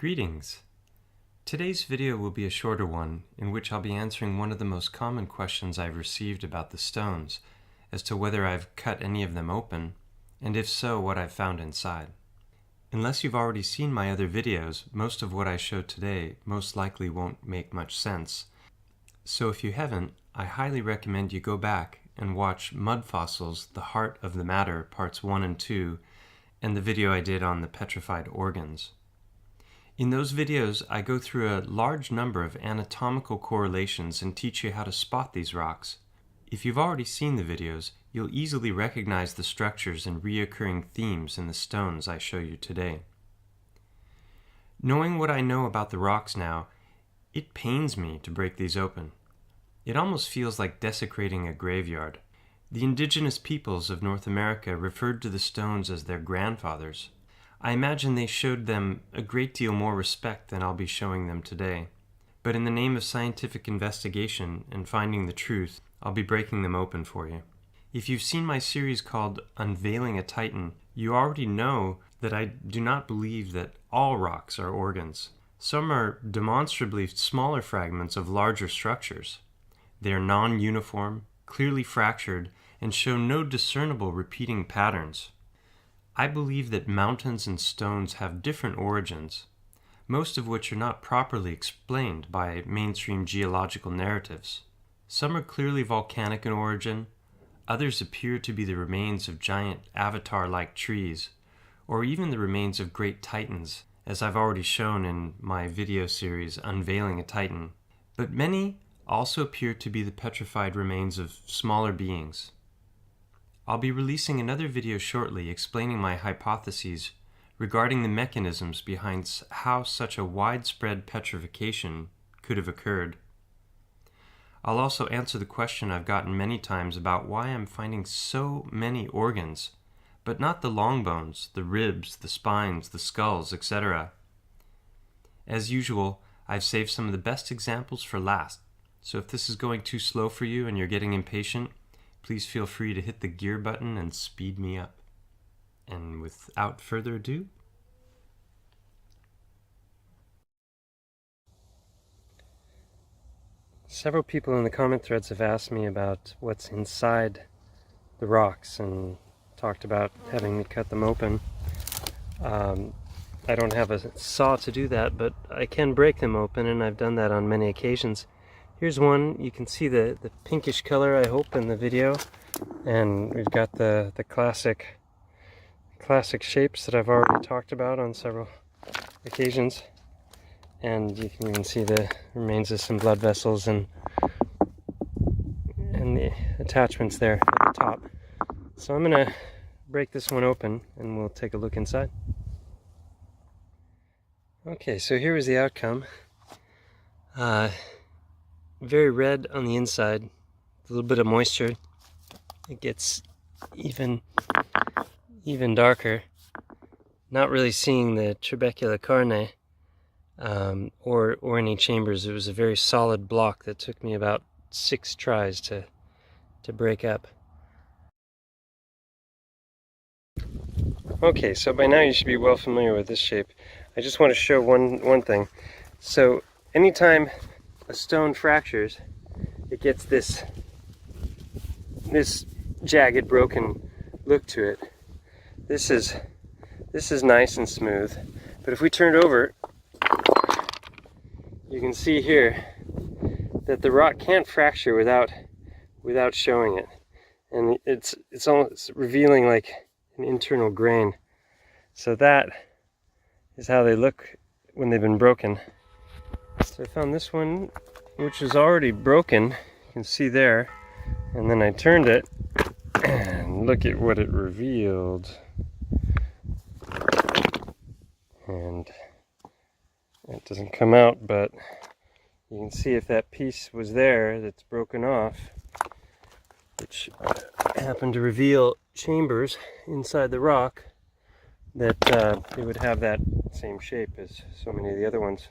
Greetings! Today's video will be a shorter one in which I'll be answering one of the most common questions I've received about the stones as to whether I've cut any of them open, and if so, what I've found inside. Unless you've already seen my other videos, most of what I show today most likely won't make much sense. So if you haven't, I highly recommend you go back and watch Mud Fossils, The Heart of the Matter, Parts 1 and 2, and the video I did on the petrified organs. In those videos, I go through a large number of anatomical correlations and teach you how to spot these rocks. If you've already seen the videos, you'll easily recognize the structures and reoccurring themes in the stones I show you today. Knowing what I know about the rocks now, it pains me to break these open. It almost feels like desecrating a graveyard. The indigenous peoples of North America referred to the stones as their grandfathers. I imagine they showed them a great deal more respect than I'll be showing them today. But in the name of scientific investigation and finding the truth, I'll be breaking them open for you. If you've seen my series called Unveiling a Titan, you already know that I do not believe that all rocks are organs. Some are demonstrably smaller fragments of larger structures. They are non-uniform, clearly fractured, and show no discernible repeating patterns. I believe that mountains and stones have different origins, most of which are not properly explained by mainstream geological narratives. Some are clearly volcanic in origin, others appear to be the remains of giant avatar-like trees, or even the remains of great titans, as I've already shown in my video series Unveiling a Titan. But many also appear to be the petrified remains of smaller beings. I'll be releasing another video shortly explaining my hypotheses regarding the mechanisms behind how such a widespread petrification could have occurred. I'll also answer the question I've gotten many times about why I'm finding so many organs, but not the long bones, the ribs, the spines, the skulls, etc. As usual, I've saved some of the best examples for last, so if this is going too slow for you and you're getting impatient, please feel free to hit the gear button and speed me up. And without further ado, several people in the comment threads have asked me about what's inside the rocks and talked about having me cut them open. I don't have a saw to do that, but I can break them open, and I've done that on many occasions. Here's one. You can see the pinkish color, I hope, in the video, and we've got the classic shapes that I've already talked about on several occasions, and you can even see the remains of some blood vessels and the attachments there at the top. So I'm gonna break this one open and we'll take a look inside. Okay, so here is the outcome. Very red on the inside, a little bit of moisture. It gets even darker. Not really seeing the trabecula carne or any chambers. It was a very solid block that took me about 6 tries to break up. Okay, so by now you should be well familiar with this shape. I just want to show one thing. So anytime a stone fractures, it gets this jagged, broken look to it. This is nice and smooth, but if we turn it over, you can see here that the rock can't fracture without showing it, and it's almost revealing like an internal grain. So that is how they look when they've been broken. So I found this one, which was already broken, you can see there, and then I turned it, and look at what it revealed. And it doesn't come out, but you can see if that piece was there that's broken off, which happened to reveal chambers inside the rock, that it would have that same shape as so many of the other ones.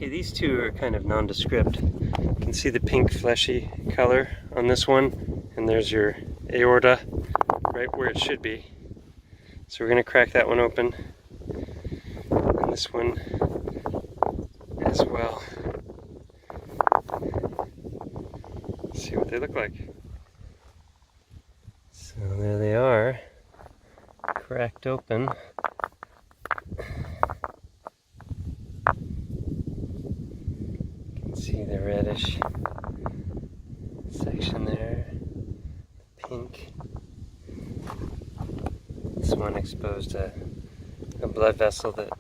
Okay, these two are kind of nondescript. You can see the pink fleshy color on this one, and there's your aorta right where it should be. So we're going to crack that one open, and this one as well. Let's see what they look like. So there they are, cracked open. You can see the reddish section there, pink. This one exposed a blood vessel that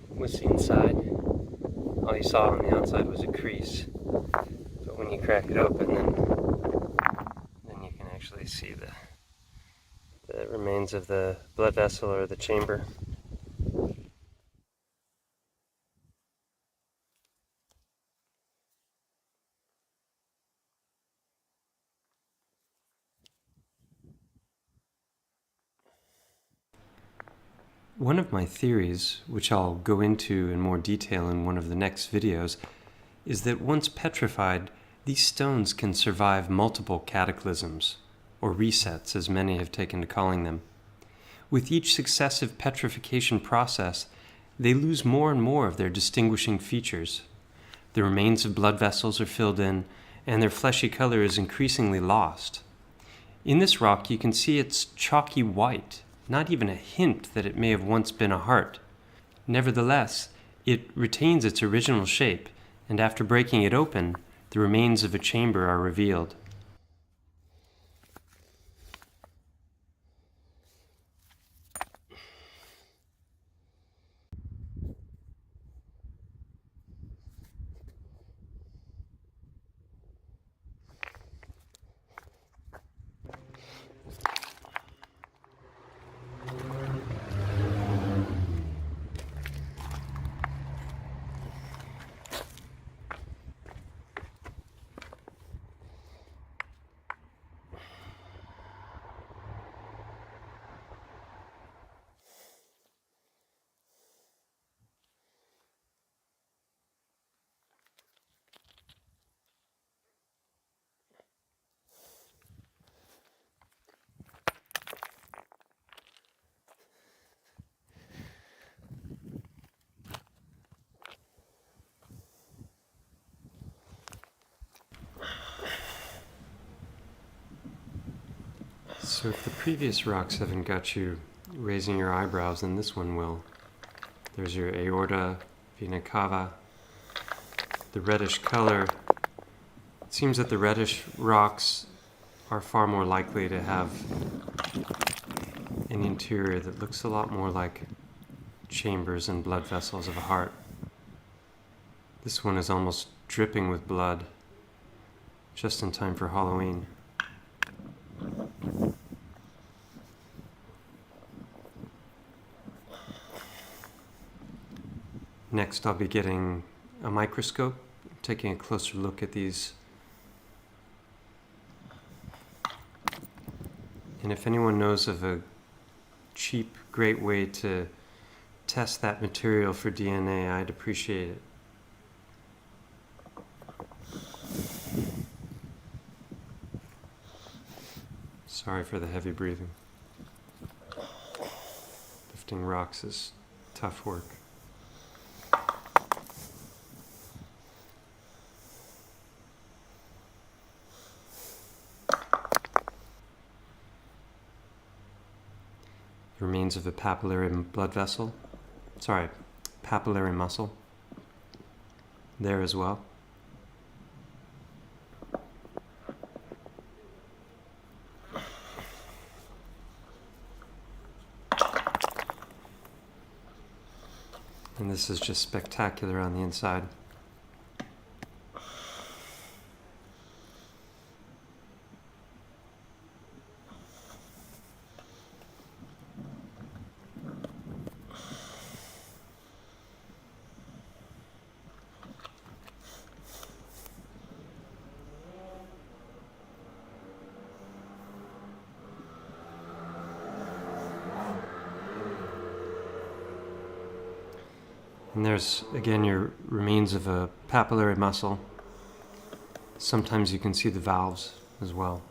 was inside. All you saw on the outside was a crease, but when you crack it open, then you can actually see the remains of the blood vessel or the chamber. One of my theories, which I'll go into in more detail in one of the next videos, is that once petrified, these stones can survive multiple cataclysms, or resets as many have taken to calling them. With each successive petrification process, they lose more and more of their distinguishing features. The remains of blood vessels are filled in, and their fleshy color is increasingly lost. In this rock, you can see it's chalky white, not even a hint that it may have once been a heart. Nevertheless, it retains its original shape, and after breaking it open, the remains of a chamber are revealed. So if the previous rocks haven't got you raising your eyebrows, then this one will. There's your aorta, vena cava, the reddish color. It seems that the reddish rocks are far more likely to have an interior that looks a lot more like chambers and blood vessels of a heart. This one is almost dripping with blood, just in time for Halloween. Next, I'll be getting a microscope, taking a closer look at these. And if anyone knows of a cheap, great way to test that material for DNA, I'd appreciate it. Sorry for the heavy breathing. Lifting rocks is tough work. Remains of a papillary blood vessel. Papillary muscle. There as well. And this is just spectacular on the inside. And there's, again, your remains of a papillary muscle. Sometimes you can see the valves as well.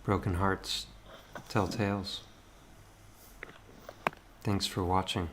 Broken hearts tell tales. Thanks for watching.